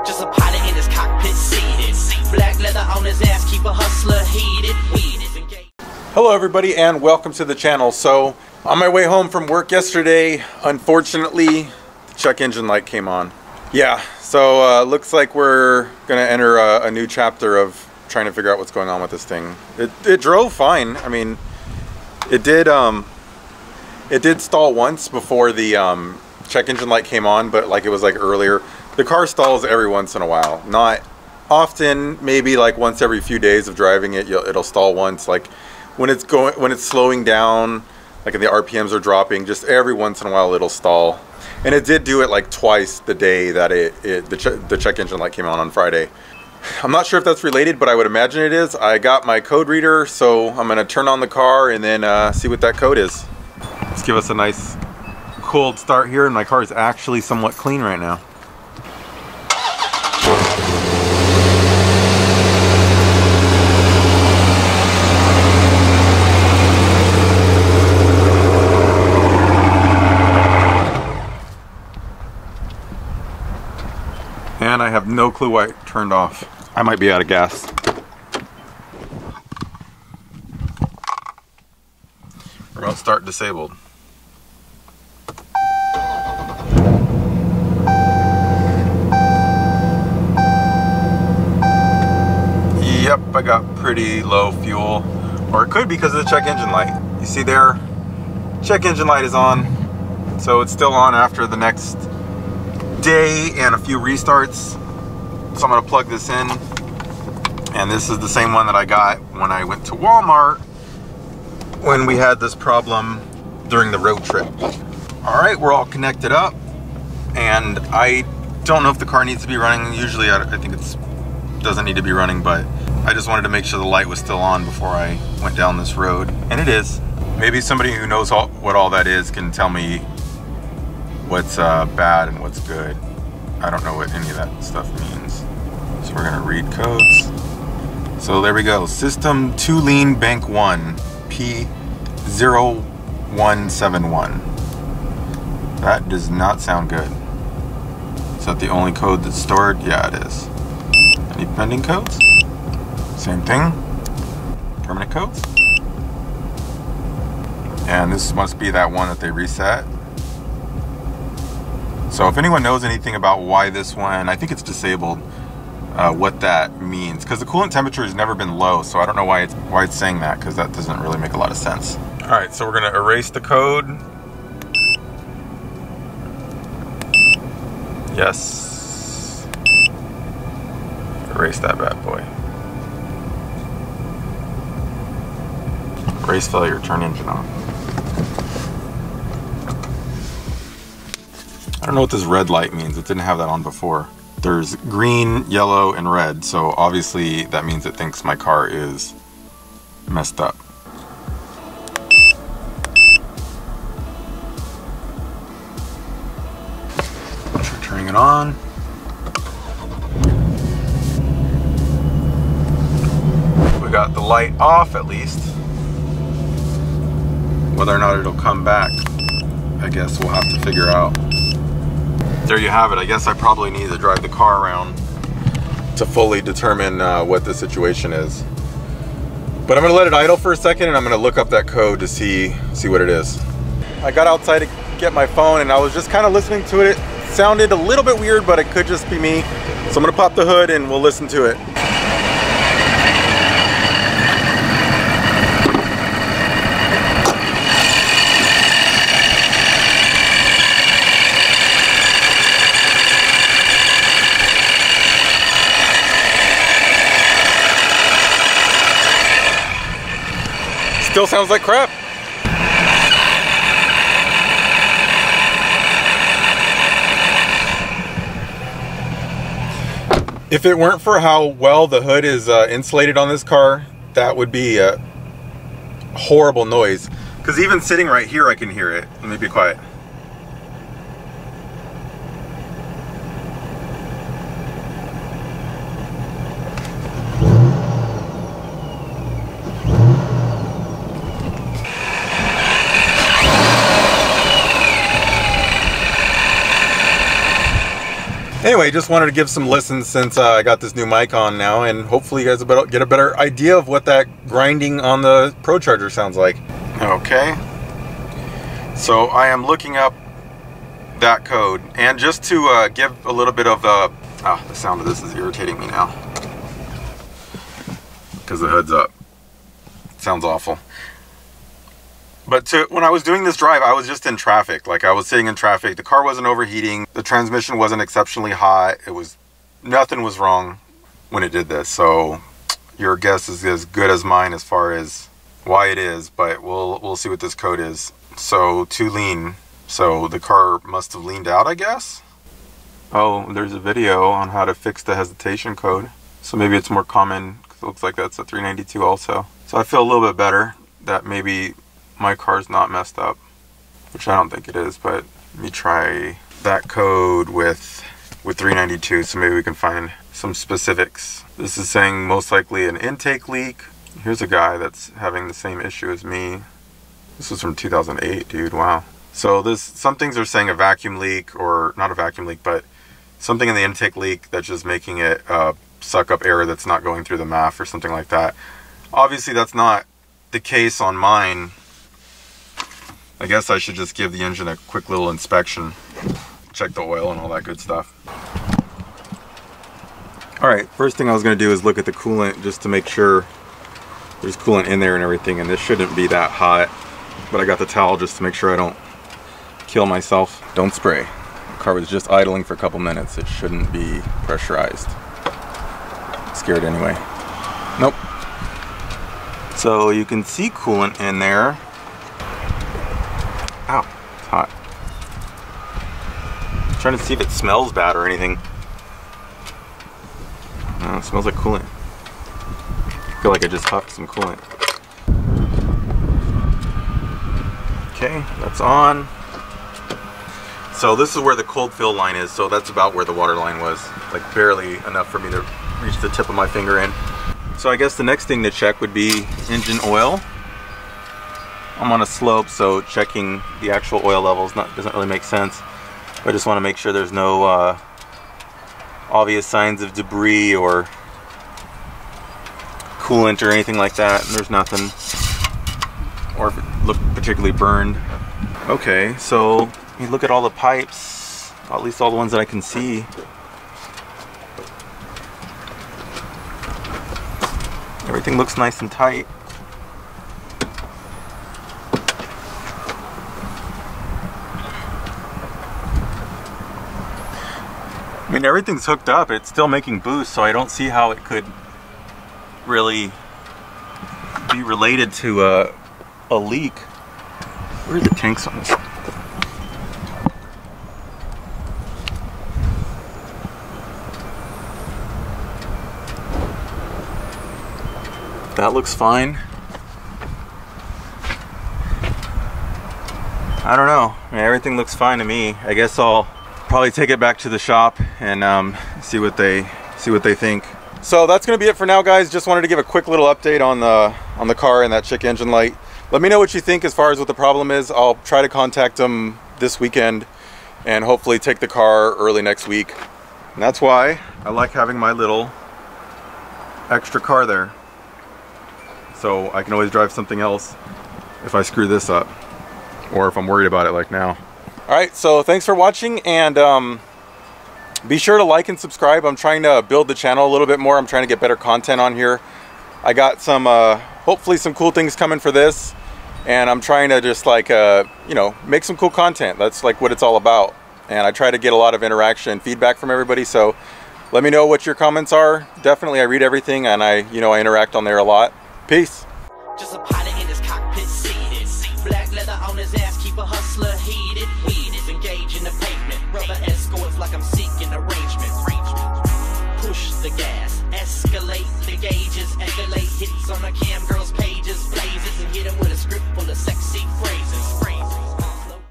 Just a pilot in his cockpit seated. Black leather on his ass, keep a hustler heated. Hello everybody and welcome to the channel. So on my way home from work yesterday, unfortunately the check engine light came on. Yeah, so looks like we're gonna enter a new chapter of trying to figure out what's going on with this thing. It drove fine. I mean, it did stall once before the check engine light came on, but like it was like earlier. The car stalls every once in a while, not often, maybe like once every few days of driving it, it'll stall once. Like when it's slowing down, like and the RPMs are dropping, just every once in a while it'll stall. And it did do it like twice the day that the check engine light came on Friday. I'm not sure if that's related, but I would imagine it is. I got my code reader, so I'm gonna turn on the car and then see what that code is. Let's give us a nice cold start here, and my car is actually somewhat clean right now. And I have no clue why it turned off. I might be out of gas. Remote start disabled. Yep, I got pretty low fuel. Or it could be because of the check engine light. You see there, check engine light is on. So it's still on after the next day and a few restarts. So I'm gonna plug this in. And this is the same one that I got when I went to Walmart when we had this problem during the road trip. All right, we're all connected up. And I don't know if the car needs to be running. Usually I think it doesn't need to be running, but I just wanted to make sure the light was still on before I went down this road. And it is. Maybe somebody who knows what all that is can tell me what's bad and what's good. I don't know what any of that stuff means. So we're gonna read codes. So there we go. System 2 lean bank 1 P0171. That does not sound good. Is that the only code that's stored? Yeah, it is. Any pending codes? Same thing. Permanent codes. And this must be that one that they reset. So if anyone knows anything about why this one, I think it's disabled, what that means. Because the coolant temperature has never been low, so I don't know why it's saying that, because that doesn't really make a lot of sense. All right, so we're gonna erase the code. Yes. Erase that bad boy. Erase failure, turn engine on. I don't know what this red light means. It didn't have that on before. There's green, yellow, and red, so obviously that means it thinks my car is messed up. Try turning it on. We got the light off at least. Whether or not it'll come back, I guess we'll have to figure out. There you have it. I guess I probably need to drive the car around to fully determine what the situation is. But I'm gonna let it idle for a second and I'm gonna look up that code to see what it is. I got outside to get my phone and I was just kind of listening to it. It sounded a little bit weird, but it could just be me. So I'm gonna pop the hood and we'll listen to it. Still sounds like crap. If it weren't for how well the hood is insulated on this car, that would be a horrible noise. Because even sitting right here, I can hear it. Let me be quiet. Anyway, just wanted to give some listens since I got this new mic on now, and hopefully you guys get a better idea of what that grinding on the ProCharger sounds like. Okay, so I am looking up that code, and just to give a little bit of the sound of this is irritating me now because the hood's up. It sounds awful. But when I was doing this drive, I was just in traffic. Like, I was sitting in traffic. The car wasn't overheating. The transmission wasn't exceptionally hot. Nothing was wrong when it did this. So your guess is as good as mine as far as why it is, but we'll see what this code is. So to lean. So the car must have leaned out, I guess. Oh, there's a video on how to fix the hesitation code. So maybe it's more common, because it looks like that's a 392 also. So I feel a little bit better that maybe my car's not messed up, which I don't think it is, but let me try that code with 392, so maybe we can find some specifics. This is saying most likely an intake leak. Here's a guy that's having the same issue as me. This was from 2008, dude, wow. So some things are saying a vacuum leak, or not a vacuum leak, but something in the intake leak that's just making it suck up air that's not going through the MAF or something like that. Obviously that's not the case on mine. I guess I should just give the engine a quick little inspection, check the oil and all that good stuff. Alright, first thing I was going to do is look at the coolant just to make sure there's coolant in there and everything, and this shouldn't be that hot, but I got the towel just to make sure I don't kill myself. Don't spray. The car was just idling for a couple minutes. It shouldn't be pressurized. Scared anyway. Nope. So you can see coolant in there. Ow, it's hot. I'm trying to see if it smells bad or anything. No, it smells like coolant. I feel like I just huffed some coolant. Okay, that's on. So this is where the cold fill line is, so that's about where the water line was. Like barely enough for me to reach the tip of my finger in. So I guess the next thing to check would be engine oil. I'm on a slope, so checking the actual oil levels doesn't really make sense. I just want to make sure there's no obvious signs of debris or coolant or anything like that. And there's nothing, or if it looked particularly burned. Okay, so you look at all the pipes, at least all the ones that I can see. Everything looks nice and tight. I mean, everything's hooked up. It's still making boost, so I don't see how it could really be related to a leak. Where are the tanks on this? That looks fine. I don't know. I mean, everything looks fine to me. I guess I'll probably take it back to the shop and see what they think. So that's gonna be it for now, guys. Just wanted to give a quick little update on the car and that chick engine light. Let me know what you think as far as what the problem is. I'll try to contact them this weekend and hopefully take the car early next week. And that's why I like having my little extra car there, so I can always drive something else if I screw this up, or if I'm worried about it like now. Alright, so thanks for watching, and be sure to like and subscribe. I'm trying to build the channel a little bit more. I'm trying to get better content on here. I got some, hopefully some cool things coming for this, and I'm trying to just like, you know, make some cool content. That's like what it's all about. And I try to get a lot of interaction and feedback from everybody, so let me know what your comments are. Definitely, I read everything, and I interact on there a lot. Peace. Just a pilot in his cockpit seated. Black leather on his ass, keep a hustler heated. Weed is engaged in the pavement. Rubber escorts like I'm seeking a ring.